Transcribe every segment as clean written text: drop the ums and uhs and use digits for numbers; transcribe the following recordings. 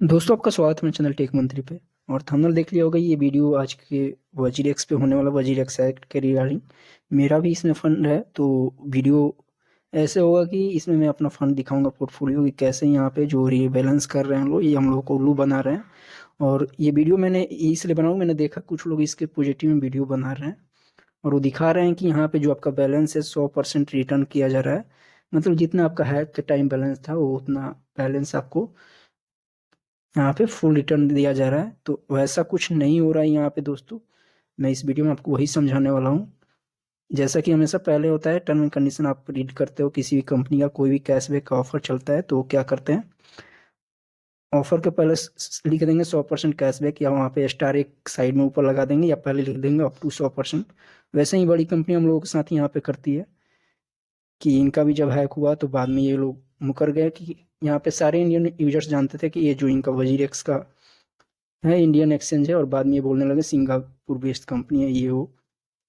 दोस्तों आपका स्वागत है मेरे चैनल टेक मंत्री पे। और थंबनेल देख लिया होगा, ये वीडियो आज के वजीर एक्स पे होने वाला वजीर एक्स एक्ट के रिगार्डिंग मेरा भी इसमें फंड है। तो वीडियो ऐसे होगा कि इसमें मैं अपना फंड दिखाऊंगा, पोर्टफोलियो की कैसे यहाँ पे जो रीबैलेंस कर रहे हैं लोग, ये हम लोग को उल्लू बना रहे हैं। और ये वीडियो मैंने इसलिए बनाऊँ, मैंने देखा कुछ लोग इसके पॉजिटिव में वीडियो बना रहे हैं और वो दिखा रहे हैं कि यहाँ पे जो आपका बैलेंस है 100% रिटर्न किया जा रहा है। मतलब जितना आपका हैक के टाइम बैलेंस था वो उतना बैलेंस आपको यहाँ पे फुल रिटर्न दिया जा रहा है। तो वैसा कुछ नहीं हो रहा है यहाँ पे दोस्तों। मैं इस वीडियो में आपको वही समझाने वाला हूँ। जैसा कि हमेशा पहले होता है, टर्म एंड कंडीशन आप रीड करते हो, किसी भी कंपनी का कोई भी कैशबैक का ऑफर चलता है तो वो क्या करते हैं, ऑफर के पहले लिख देंगे 100% कैशबैक, या वहाँ पे स्टार एक साइड में ऊपर लगा देंगे, या पहले लिख देंगे अप टू 100%। वैसे ही बड़ी कंपनी हम लोगों के साथ यहाँ पे करती है कि इनका भी जब हैक हुआ तो बाद में ये लोग मुकर गए कि यहाँ पे सारे इंडियन यूजर्स जानते थे कि ये जो इनका वजीर एक्स का है इंडियन एक्सचेंज है, और बाद में ये बोलने लगे सिंगापुर बेस्ड कंपनी है ये वो।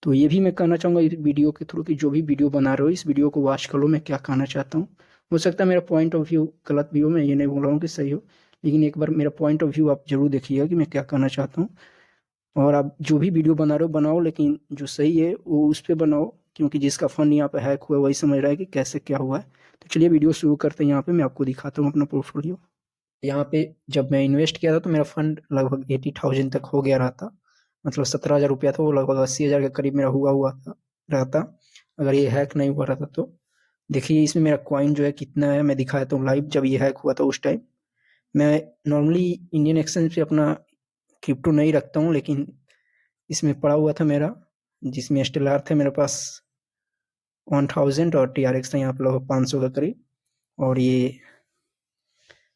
तो ये भी मैं कहना चाहूँगा इस वीडियो के थ्रू कि जो भी वीडियो बना रहे हो इस वीडियो को वॉच कर लो, मैं क्या कहना चाहता हूँ। हो सकता है मेरा पॉइंट ऑफ व्यू गलत भी हो, मैं ये नहीं बोल रहा हूँ कि सही हो, लेकिन एक बार मेरा पॉइंट ऑफ व्यू आप जरूर देखिएगा कि मैं क्या कहना चाहता हूँ। और आप जो भी वीडियो बना रहे हो बनाओ, लेकिन जो सही है वो उस पर बनाओ, क्योंकि जिसका फंड यहाँ पे हैक हुआ है वही समझ रहा है कि कैसे क्या हुआ है। तो चलिए वीडियो शुरू करते हैं। यहाँ पे मैं आपको दिखाता हूँ अपना पोर्टफोलियो। यहाँ पे जब मैं इन्वेस्ट किया था तो मेरा फंड लगभग 80,000 तक हो गया रहा था। मतलब 17,000 रुपया था, वो लगभग 80,000 के करीब मेरा हुआ हुआ था रहता, अगर ये हैक नहीं हुआ रहता तो। देखिए इसमें मेरा कॉइन जो है कितना है, मैं दिखाता हूँ लाइव जब ये हैक हुआ था उस टाइम। मैं नॉर्मली इंडियन एक्सचेंज पे अपना क्रिप्टो नहीं रखता हूँ, लेकिन इसमें पड़ा हुआ था मेरा, जिसमें स्टेलर थे मेरे पास 1000, और TRX था यहाँ पे लगभग 500 के करीब। और ये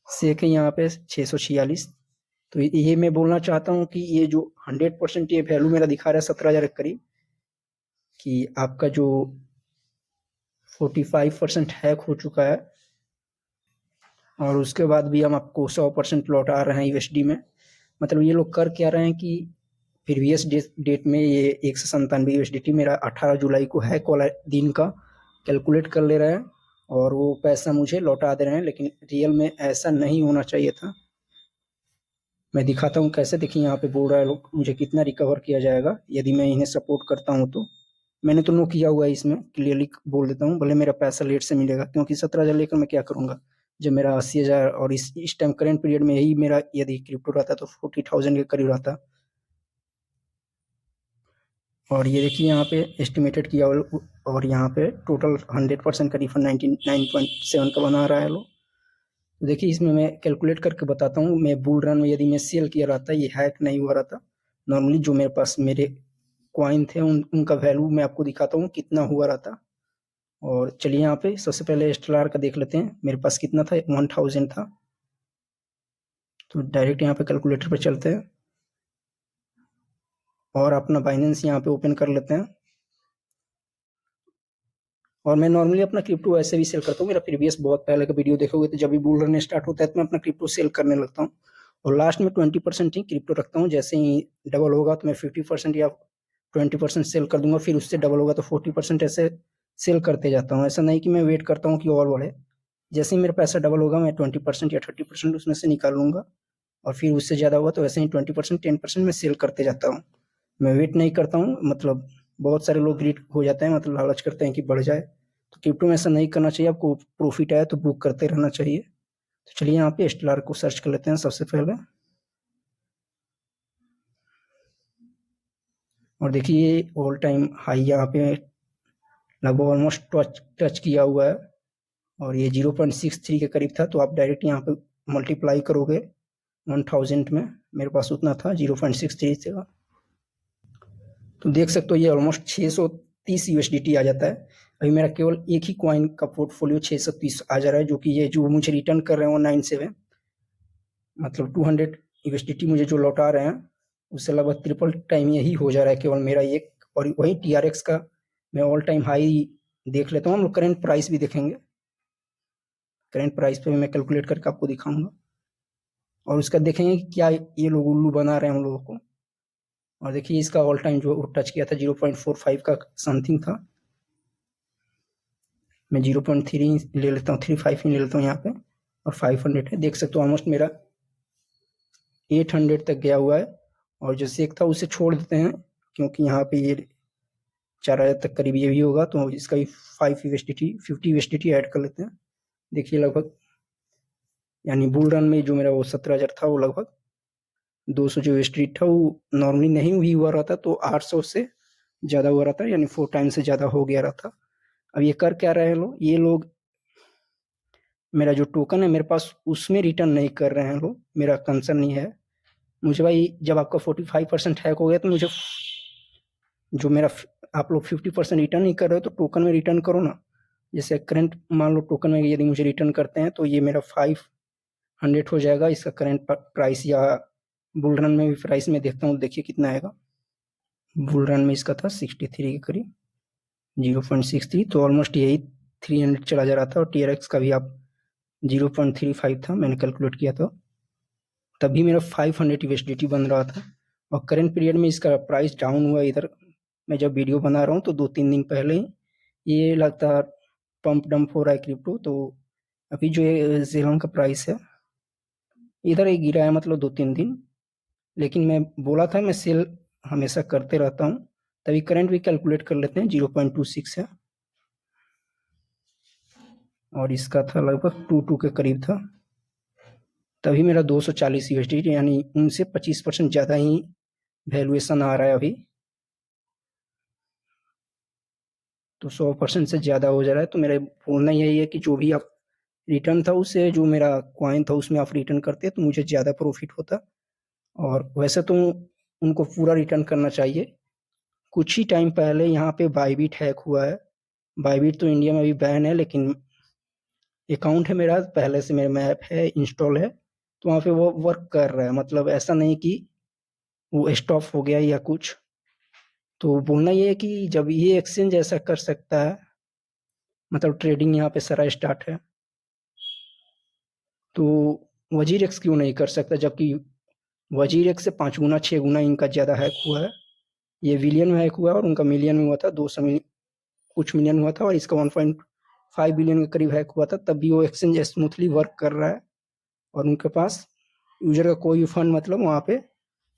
सेक है यहाँ पे 646। तो ये मैं बोलना चाहता हूँ कि ये जो 100% ये वैल्यू मेरा दिखा रहा है 17,000 के करीब, कि आपका जो 45% हैक हो चुका है, और उसके बाद भी हम आपको 100% लौटा रहे हैं यूएसडी में। मतलब ये लोग कर क्या रहे हैं कि प्रीवियस डेट में ये 197 USDT मेरा 18 जुलाई को हैक वाला दिन का कैलकुलेट कर ले रहे हैं और वो पैसा मुझे लौटा दे रहे हैं, लेकिन रियल में ऐसा नहीं होना चाहिए था। मैं दिखाता हूँ कैसे। देखिए यहाँ पे बोल रहा है लोग मुझे कितना रिकवर किया जाएगा यदि मैं इन्हें सपोर्ट करता हूँ तो। मैंने तो नो किया हुआ है, इसमें क्लियरली बोल देता हूँ, भले मेरा पैसा लेट से मिलेगा, क्योंकि 17,000 लेकर मैं क्या करूँगा जब मेरा 80,000, और इस टाइम करेंट पीरियड में यही मेरा यदि क्रिप्टो रहता तो 40,000 के करीब रहता। और ये देखिए यहाँ पे एस्टिमेटेड किया, और यहाँ पे टोटल 100% का रिफंड 99.7 का बना रहा है लोग। तो देखिए इसमें मैं कैलकुलेट करके बताता हूँ, मैं बुल रन में यदि मैं सेल किया रहता, ये हैक नहीं हुआ रहता, नॉर्मली जो मेरे पास मेरे कॉइन थे उनका वैल्यू मैं आपको दिखाता हूँ कितना हुआ रहता। और चलिए यहाँ पे सबसे पहले स्टेलर का देख लेते हैं, मेरे पास कितना था, 1000 था। तो डायरेक्ट यहाँ पे कैलकुलेटर पे चलते हैं और अपना बाइनेंस यहाँ पे ओपन कर लेते हैं। और मैं नॉर्मली अपना क्रिप्टो ऐसे भी सेल करता हूँ, मेरा प्रीवियस बहुत पहले का वीडियो देखोगे तो जब भी बुल रन स्टार्ट होता है तो मैं अपना क्रिप्टो सेल करने लगता हूँ, और लास्ट में 20% ही क्रिप्टो रखता हूँ। जैसे ही डबल होगा तो मैं 50% या 20% सेल कर दूंगा, फिर उससे डबल होगा तो 40% ऐसे सेल करते जाता हूँ। ऐसा नहीं कि मैं वेट करता हूँ कि और बढ़े, जैसे ही मेरा पैसा डबल होगा मैं 20% या 30% उसमें से निकाल लूंगा, और फिर उससे ज़्यादा हुआ तो वैसे ही 20% 10% में सेल करते जाता हूँ। मैं वेट नहीं करता हूँ। मतलब बहुत सारे लोग ग्रीड हो जाते हैं, मतलब लालच करते हैं कि बढ़ जाए, तो क्रिप्टो में ऐसा नहीं करना चाहिए। आपको प्रॉफिट आए तो बुक करते रहना चाहिए। तो चलिए यहाँ पे स्टेलर को सर्च कर लेते हैं सबसे पहले। और देखिए ये ऑल टाइम हाई यहाँ पे लगभग ऑलमोस्ट टच किया हुआ है, और ये 0.63 के करीब था। तो आप डायरेक्ट यहाँ पे मल्टीप्लाई करोगे 1000 में, मेरे पास उतना था 0.63 था, तो देख सकते हो ये ऑलमोस्ट 630 यूएसडीटी आ जाता है। अभी मेरा केवल एक ही कॉइन का पोर्टफोलियो 630 आ जा रहा है, जो कि ये जो मुझे रिटर्न कर रहे हैं 197, मतलब 200 यूएसडीटी मुझे जो लौटा रहे हैं उससे लगभग ट्रिपल टाइम यही हो जा रहा है केवल मेरा एक। और वही TRX का मैं ऑल टाइम हाई देख लेता हूँ। हम लोग करेंट प्राइस भी देखेंगे, करेंट प्राइस पे भी मैं कैलकुलेट करके आपको दिखाऊंगा, और उसका देखेंगे कि क्या ये लोग उल्लू बना रहे हैं हम लोगों को। और देखिए इसका ऑल टाइम जो टच किया था 0.45 का समथिंग था। मैं 0.3 ले लेता हूँ, 35 ही ले लेता हूँ यहाँ पे, और 500 है, देख सकते हो ऑलमोस्ट मेरा 800 तक गया हुआ है, और जो सेक था उसे छोड़ देते हैं क्योंकि यहाँ पे ये 4000 तक करीब ये भी होगा, तो इसका भी 50 यूएसडीटी ऐड कर लेते हैं। देखिए लगभग, यानी बुल रन में जो मेरा वो 17,000 था वो लगभग 200 जो यूएसडीटी था वो नॉर्मली नहीं भी हुआ रहता, तो 800 से ज़्यादा हुआ रहता, यानी 4 टाइम से ज़्यादा हो गया रहता। अब ये कर क्या रहे हैं लोग, ये लोग मेरा जो टोकन है मेरे पास उसमें रिटर्न नहीं कर रहे हैं लोग, मेरा कंसर्न नहीं है मुझे भाई। जब आपका 45% हैक हो गया तो मुझे जो मेरा आप लोग 50% रिटर्न नहीं कर रहे हो तो टोकन में रिटर्न करो ना। जैसे करंट मान लो टोकन में यदि मुझे रिटर्न करते हैं तो ये मेरा 500 हो जाएगा इसका करंट प्राइस, या बुल रन में भी प्राइस में देखता हूँ, देखिए कितना आएगा। बुल रन में इसका था 63 के करीब, 0.63, तो ऑलमोस्ट यही 300 चला जा रहा था। और TRX का भी आप 0.35 था, मैंने कैलकुलेट किया था, तभी मेरा 500 यूएसडीटी बन रहा था। और करंट पीरियड में इसका प्राइस डाउन हुआ इधर, मैं जब वीडियो बना रहा हूँ तो 2-3 दिन पहले ही ये लगता पंप डंप हो रहा है क्रिप्टो। तो अभी जो ये जेलॉन का प्राइस है इधर ही गिरा है, मतलब 2-3 दिन, लेकिन मैं बोला था मैं सेल हमेशा करते रहता हूँ। तभी करंट भी कैलकुलेट कर लेते हैं, 0.26 है, और इसका था लगभग 2 के करीब था, तभी मेरा 240 यूएसडी, यानी उनसे 25% ज़्यादा ही वैल्यूएशन आ रहा है अभी, तो 100% से ज़्यादा हो जा रहा है। तो मेरा बोलना यही है कि जो भी आप रिटर्न था उससे जो मेरा कॉइन था उसमें आप रिटर्न करते तो मुझे ज़्यादा प्रॉफिट होता। और वैसे तो उनको पूरा रिटर्न करना चाहिए। कुछ ही टाइम पहले यहाँ पे बाईबिट हैक हुआ है। बाईबिट तो इंडिया में अभी बैन है, लेकिन अकाउंट है मेरा पहले से, मेरा मैप है इंस्टॉल है, तो वहाँ पे वो वर्क कर रहा है, मतलब ऐसा नहीं कि वो स्टॉप हो गया या कुछ। तो बोलना ये है कि जब ये एक्सचेंज ऐसा कर सकता है, मतलब ट्रेडिंग यहाँ पे सारा स्टार्ट है, तो वजीर एक्स क्यों नहीं कर सकता, जबकि वजीर एक्स से 5 गुना 6 गुना इनका ज़्यादा हैक हुआ है। ये बिलियन में हैक हुआ है और उनका मिलियन में हुआ था, 200 कुछ मिलियन हुआ था, और इसका 1.5 बिलियन के करीब हैक हुआ था, तब भी वो एक्सचेंज स्मूथली वर्क कर रहा है और उनके पास यूजर का कोई फंड मतलब वहाँ पे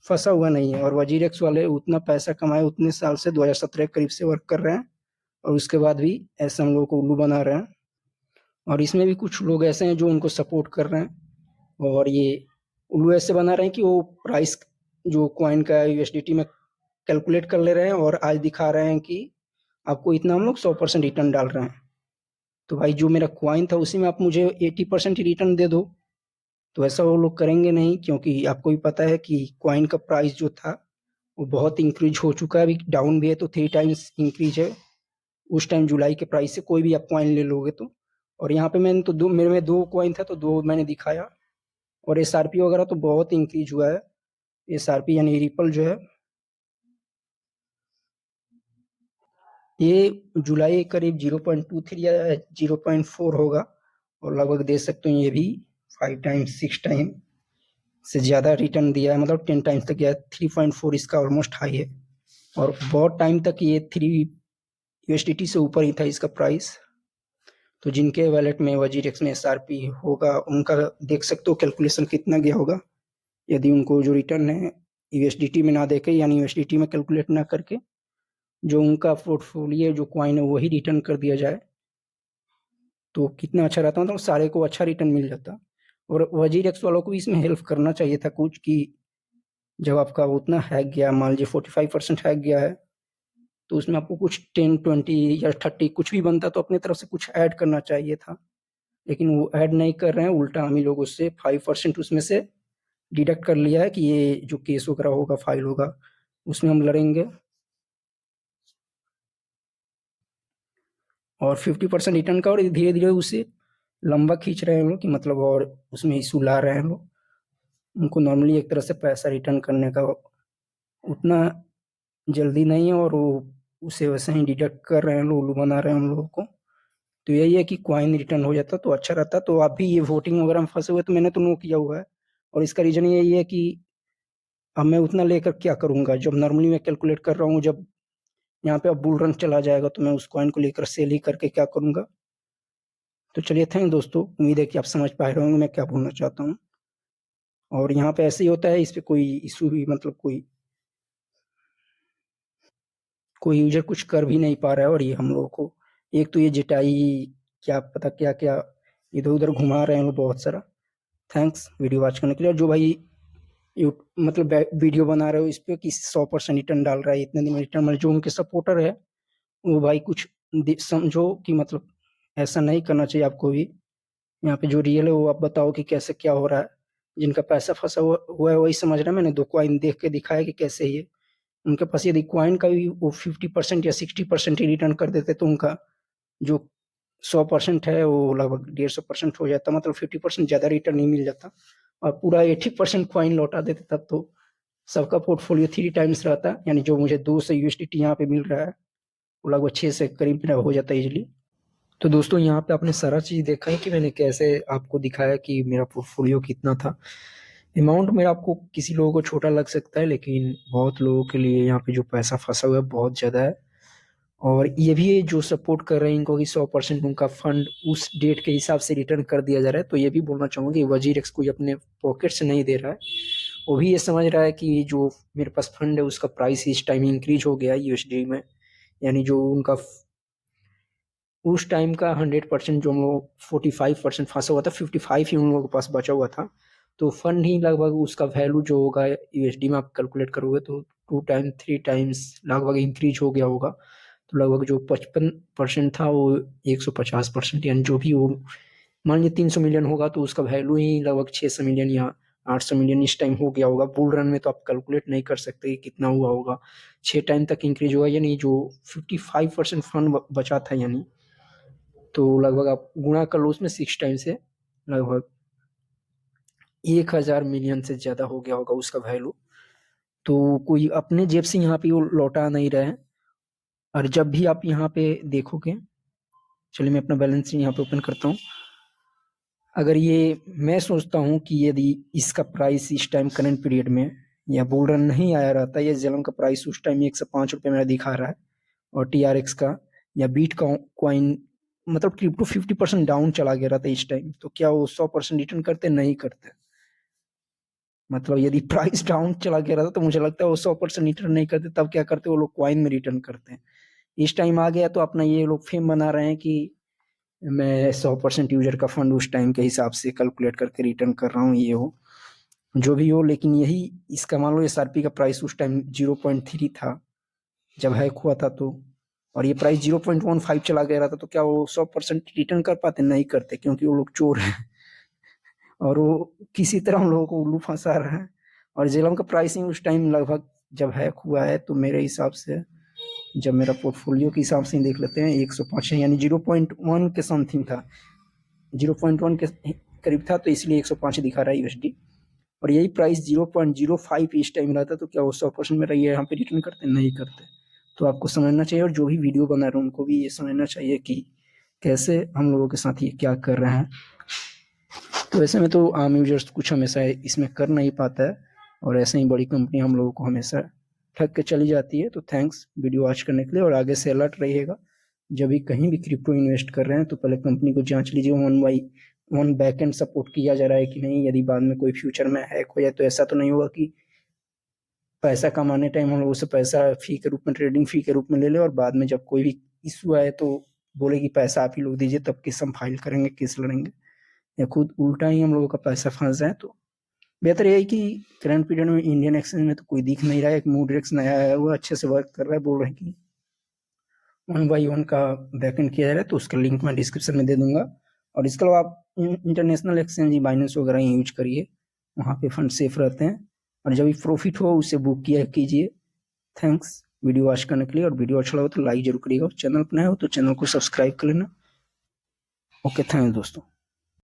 फंसा हुआ नहीं है। और वजीर एक्स वाले उतना पैसा कमाए उतने साल से 2017 के करीब से वर्क कर रहे हैं, और उसके बाद भी ऐसे हम लोगों को उल्लू बना रहे हैं। और इसमें भी कुछ लोग ऐसे हैं जो उनको सपोर्ट कर रहे हैं, और ये उल्लू ऐसे बना रहे हैं कि वो प्राइस जो कॉइन का यूएसडीटी में कैलकुलेट कर ले रहे हैं और आज दिखा रहे हैं कि आपको इतना हम लोग 100% रिटर्न डाल रहे हैं। तो भाई जो मेरा कॉइन था उसी में आप मुझे 80% ही रिटर्न दे दो। तो ऐसा वो लोग करेंगे नहीं, क्योंकि आपको भी पता है कि कॉइन का प्राइस जो था वो बहुत इंक्रीज हो चुका है, अभी डाउन भी है तो 3 टाइम्स इंक्रीज है उस टाइम जुलाई के प्राइस से, कोई भी आप कॉइन ले लोगे तो। और यहाँ पे मैंने तो मेरे में 2 कॉइन था तो 2 मैंने दिखाया। और SRP वगैरह तो बहुत इंक्रीज हुआ है, SRP यानी रिपल जो है ये जुलाई करीब 0.23 या 0.4 होगा, और लगभग दे सकते हो ये भी 5 टाइम्स 6 टाइम से ज़्यादा रिटर्न दिया है, मतलब 10 टाइम्स तक गया है। 3.4 इसका ऑलमोस्ट हाई है, और बहुत टाइम तक ये 3 यूएसडीटी से ऊपर ही था इसका प्राइस। तो जिनके वैलेट में वजीरेक्स में SRP होगा उनका देख सकते हो कैलकुलेशन कितना गया होगा, यदि उनको जो रिटर्न है यूएसडीटी में ना देके, यानी यूएसडीटी में कैलकुलेट ना करके जो उनका पोर्टफोलियो जो कॉइन है वही रिटर्न कर दिया जाए तो कितना अच्छा रहता, मतलब सारे को अच्छा रिटर्न मिल जाता। और वजीर एक्स वालों को इसमें हेल्प करना चाहिए था कुछ, कि जब आपका उतना हैक गया, मान लीजिए 45% हैक गया है, तो उसमें आपको कुछ 10, 20 या 30 कुछ भी बनता तो अपने तरफ से कुछ ऐड करना चाहिए था, लेकिन वो ऐड नहीं कर रहे हैं, उल्टा हम ही लोगों से 5% उसमें से डिडक्ट कर लिया है कि ये जो केस वगैरह होगा फाइल होगा उसमें हम लड़ेंगे। और 50% रिटर्न का, और धीरे धीरे उसे लंबा खींच रहे हैं लोग, कि मतलब और उसमें इशू ला रहे हैं लोग। उनको नॉर्मली एक तरह से पैसा रिटर्न करने का उतना जल्दी नहीं है, और वो उसे वैसे ही डिडक्ट कर रहे हैं लोग, उल्लू बना रहे हैं हम लोगों को। तो यही है कि कॉइन रिटर्न हो जाता तो अच्छा रहता। तो आप भी ये वोटिंग वगैरह में फंसे हुए तो मैंने तो नो किया हुआ है, और इसका रीजन यही है कि अब मैं उतना लेकर क्या करूंगा, जब नॉर्मली मैं कैलकुलेट कर रहा हूँ, जब यहाँ पे अब बुल रन चला जाएगा तो मैं उस कॉइन को लेकर सेल ही करके क्या करूंगा। तो चलिए थैंक दोस्तों, उम्मीद है कि आप समझ पा रहे होंगे मैं क्या बोलना चाहता हूँ। और यहाँ पे ऐसे ही होता है, इस पे कोई इशू भी मतलब कोई यूजर कुछ कर भी नहीं पा रहा है। और ये हम लोगों को एक तो ये जिटाई क्या पता क्या क्या इधर उधर घुमा रहे हैं लोग बहुत सारा। थैंक्स वीडियो वॉच करने के लिए। और जो भाई मतलब वीडियो बना रहे हो इस पे कि 100% रिटर्न डाल रहा है, इतने दिन में रिटर्न, मतलब जो उनके सपोर्टर है वो भाई कुछ समझो कि मतलब ऐसा नहीं करना चाहिए आपको भी। यहाँ पे जो रियल है वो आप बताओ कि कैसे क्या हो रहा है। जिनका पैसा फंसा हुआ है वही समझ रहा है। मैंने 2 कॉइन देख के दिखाया कि कैसे ये उनके पास यदि कॉइन का भी वो 50% या 60% ही रिटर्न कर देते तो उनका जो 100% है वो लगभग 150% हो जाता, मतलब 50% ज्यादा रिटर्न नहीं मिल जाता। और पूरा 80% कॉइन लौटा देते तब तो सबका पोर्टफोलियो 3 टाइम्स रहता। यानी जो मुझे 200 USDT यहाँ पे मिल रहा है वो लगभग 6 से करीब मेरा हो जाता है इजिली। तो दोस्तों यहाँ पे आपने सारा चीज़ देखा है कि मैंने कैसे आपको दिखाया कि मेरा पोर्टफोलियो कितना था। अमाउंट मेरा आपको किसी लोगों को छोटा लग सकता है, लेकिन बहुत लोगों के लिए यहाँ पे जो पैसा फंसा हुआ है बहुत ज़्यादा है। और ये भी जो सपोर्ट कर रहे हैं इनको कि 100% उनका फंड उस डेट के हिसाब से रिटर्न कर दिया जा रहा है। तो ये भी बोलना चाहूँगा कि वजीर एक्स कोई अपने पॉकेट से नहीं दे रहा है, वो भी ये समझ रहा है कि जो मेरे पास फंड है उसका प्राइस इस टाइम इंक्रीज हो गया है यूएसडी में। यानी जो उनका उस टाइम का 100% जो हम लोग 45% फंसा हुआ था, 55 ही उन लोगों के पास बचा हुआ था। तो फंड ही लगभग उसका वैल्यू जो होगा यूएसडी में आप कैलकुलेट करोगे तो 2 टाइम 3 टाइम्स लगभग इंक्रीज हो गया होगा। तो लगभग जो 55% था वो 150%, यानी जो भी वो मान लीजिए 300 मिलियन होगा तो उसका वैल्यू ही लगभग 600 मिलियन या 800 मिलियन इस टाइम हो गया होगा। बुल रन में तो आप कैलकुलेट नहीं कर सकते कि कितना हुआ होगा। 6 टाइम तक इंक्रीज हुआ, यानी जो 55% फंड बचा था, यानी तो लगभग आप गुणा कर लो उसमें 6 टाइम से लगभग 1000 मिलियन से ज्यादा हो गया होगा उसका वैल्यू। तो कोई अपने जेब से यहाँ पे वो लौटा नहीं रहे हैं। और जब भी आप यहाँ पे देखोगे, चलिए मैं अपना बैलेंस यहाँ पे ओपन करता हूँ। अगर ये मैं सोचता हूँ कि यदि इसका प्राइस इस टाइम करंट पीरियड में या बुल रन नहीं आया रहता, या जेलम का प्राइस उस टाइम 105 रुपये मेरा दिखा रहा है और TRX का या बीट का कॉइन मतलब क्रिप्टो 50% डाउन चला गया रहता इस टाइम, तो क्या वो 100% रिटर्न करते? नहीं करते। मतलब यदि प्राइस डाउन चला गया रहता तो मुझे लगता है वो 100% रिटर्न नहीं करते। तब क्या करते वो लोग कॉइन में रिटर्न करते हैं। इस टाइम आ गया तो अपना ये लोग फेम बना रहे हैं कि मैं 100% यूजर का फंड उस टाइम के हिसाब से कैलकुलेट करके रिटर्न कर रहा हूँ, ये हो जो भी हो। लेकिन यही इसका मान लो SRP का प्राइस उस टाइम 0.3 था जब हैक हुआ था, तो और ये प्राइस 0.15 चला गया रहता तो क्या वो 100% रिटर्न कर पाते? नहीं करते, क्योंकि वो लोग चोर हैं और वो किसी तरह हम लोगों को उल्लू फंसा रहे हैं। और जेलम का प्राइसिंग उस टाइम लगभग जब हैक हुआ है तो मेरे हिसाब से, जब मेरा पोर्टफोलियो के हिसाब से देख लेते हैं, 105 है, यानी 0.1 के समथिंग था, 0.1 के करीब था, तो इसलिए 105 दिखा रहा है यूएसडी। और यही प्राइस 0.05 इस टाइम रहता तो क्या वो 100% मेरा ये यहाँ पे रिटर्न करते? नहीं करते। तो आपको समझना चाहिए, और जो भी वीडियो बना रहे हैं उनको भी ये समझना चाहिए कि कैसे हम लोगों के साथ ये क्या कर रहे हैं। तो ऐसे में तो आम यूजर्स कुछ हमेशा इसमें कर नहीं पाता है, और ऐसे ही बड़ी कंपनी हम लोगों को हमेशा ठग के चली जाती है। तो थैंक्स वीडियो वॉच करने के लिए, और आगे से अलर्ट रहिएगा। जब भी कहीं भी क्रिप्टो इन्वेस्ट कर रहे हैं तो पहले कंपनी को जांच लीजिए 1 बैकएंड सपोर्ट किया जा रहा है कि नहीं। यदि बाद में कोई फ्यूचर में हैक हो जाए तो ऐसा तो नहीं होगा कि पैसा कमाने टाइम हम लोग उससे पैसा फी के रूप में, ट्रेडिंग फी के रूप में ले ले, और बाद में जब कोई भी इशू आए तो बोले कि पैसा आप ही लोग दीजिए, तब केस हम फाइल करेंगे, केस लड़ेंगे, या खुद उल्टा ही हम लोगों का पैसा फंस जाए। तो बेहतर यही कि करंट पीरियड में इंडियन एक्सचेंज में तो कोई दिख नहीं रहा है। एक मूडरेक्स नया है, वो अच्छे से वर्क कर रहा है, बोल रहे हैं कि 1 बाई 1 का बैकएंड किया जा रहा है, तो उसका लिंक मैं डिस्क्रिप्शन में दे दूंगा। और इसके अलावा आप इंटरनेशनल एक्सचेंज बाइनेंस वगैरह यूज करिए, वहाँ पे फंड सेफ रहते हैं। और जब भी प्रॉफिट हो उसे बुक किया कीजिए। थैंक्स वीडियो वॉच करने के लिए, और वीडियो अच्छा लगा तो लाइक जरूर करिएगा। चैनल पर नए हो तो चैनल को सब्सक्राइब कर लेना। ओके, थैंक्स दोस्तों।